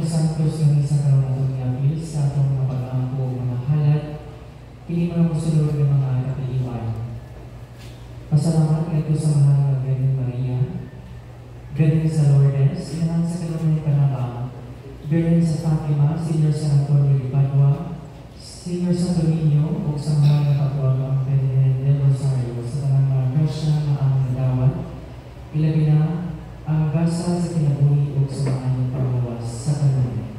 itong santos ng isa karon atong yapil sa atong mga pag-ampo mga halat kini mga musulod ng mga kapiliwan. Pasalamat kayo sa mahal na Virgin Maria, Virgin sa Lourdes, inang sa kalumang panabang, Virgin sa Fatima, Senior San Antonio de Padua, Senior sa Dominio, o sa mahal na kapwa ang Ferdinand del Rosario sa tanang mga grasya na ang nadawat, ilabi na ang gasa sa kinabuhi o sa mga anyong paglawas sa kanunin.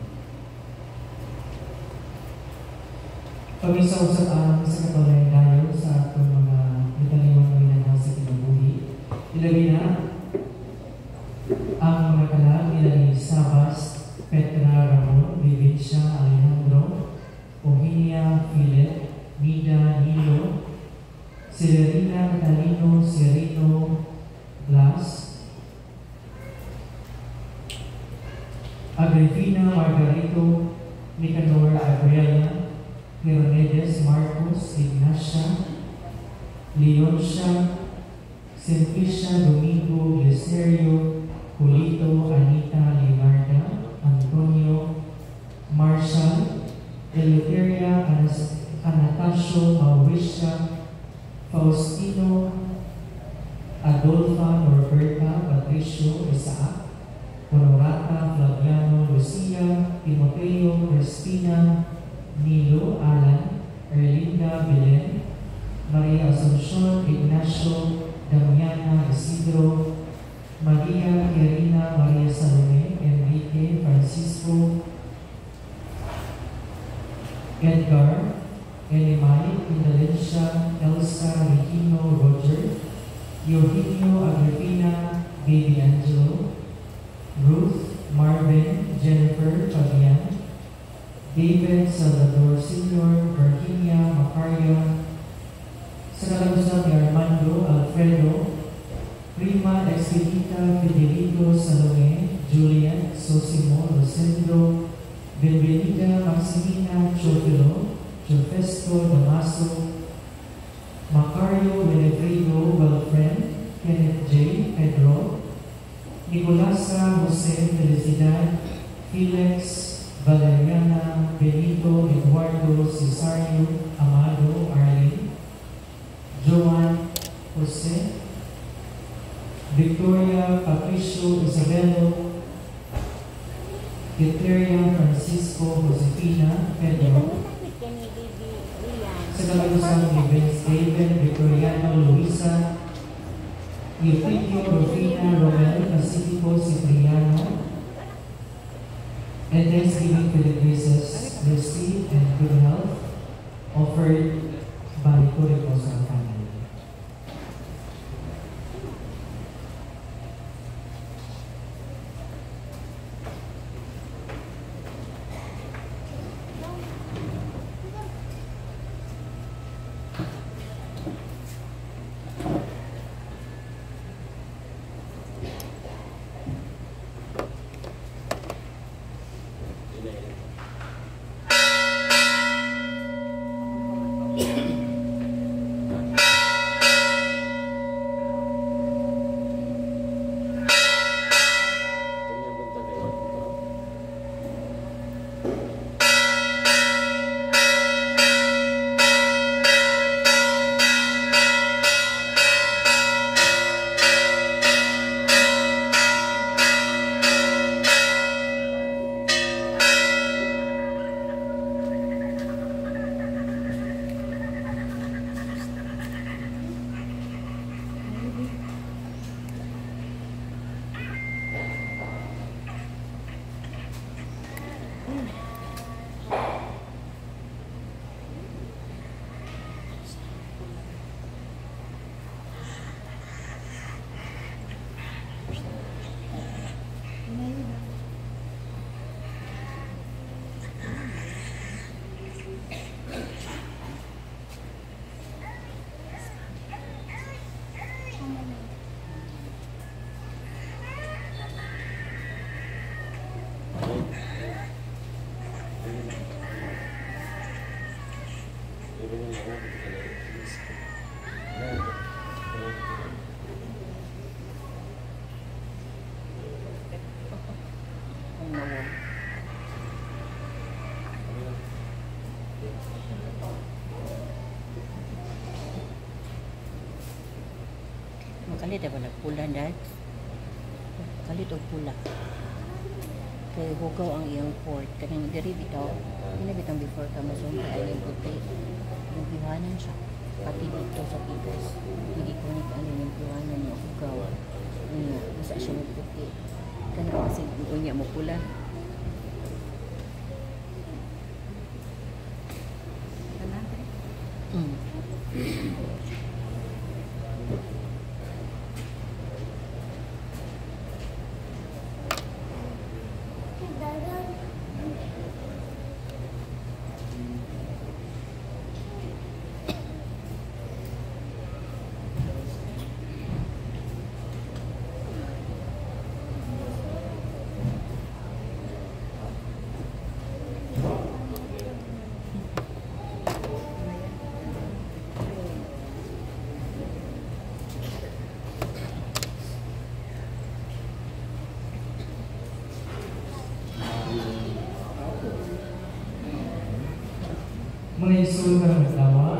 Pag-isa-usap sa katulad tayo sa atong mga italiwang minanaw sa kinabuhi, ilabi na ang mga kalag ilabi Sabas, Petra Ramon, Vivincia Alejandro, Eugenia Philip, Nida Nilo, Severina Catalino Serino Blas, Agripina Margarito, Nicanor Abriela, Leonides Marcos Ignacia, Leoncia, Simplicia Domingo Listerio, Julito Anita Leonarda, Antonio Marshall, Eleuteria Anatasio Mauricia, Faustino Adolfa Norberta Patricio Isaac, Honorata Flaviano Lucia, Timoteo Cristina Nilo Alan, Erlinda Belen, Maria Asuncion Ignacio Damiana Isidro, Maria Irina Maria Salome, Enrique Francisco, Edgar, Elimay, Indalencia, Elsa Regino Roger, Eugenio Agripina, Baby Angelo, Ruth, Marvin, Jennifer, Fabian, David Salvador Sr., Virginia, Macaria, sa kalagusan ni Armando, Alfredo, Prima Expedita, Federico Salome, Juliet, Sosimo, Rosendo, Benvenida, Maximina, Chofilo, Jofesto, Damaso, Macario, Benefrido, Wilfred, Kenneth J. Pedro, Nicolasa, Jose, Felicidad, Felix, Valeriana, Benito, Eduardo, Cesario, Amado, Arlene, Joan, Jose, Victoria, Patricio, Isabelo, Eteria, Francisco, Josefina, Pedro, sa kalagusan ni Vince David, Victoriano, Luisa, Eufidio, Rufina, Romel, Pacifico, Cipriano, and thanksgiving for the graces received and good health offered by Curicosa family. Makalit ako nagpula dad. Kalit o pula. Kaya hugaw ang iyong port. Kanang diri bitaw. Pinabitang before ka masumpa ay yung puti. Yung piwanan siya. Pati dito sa tigas. Hindi ko yung piwanan niya hugaw. Basta siya ng puti. Kanang kasi unya mo pula. Mga isul ka ng tawa,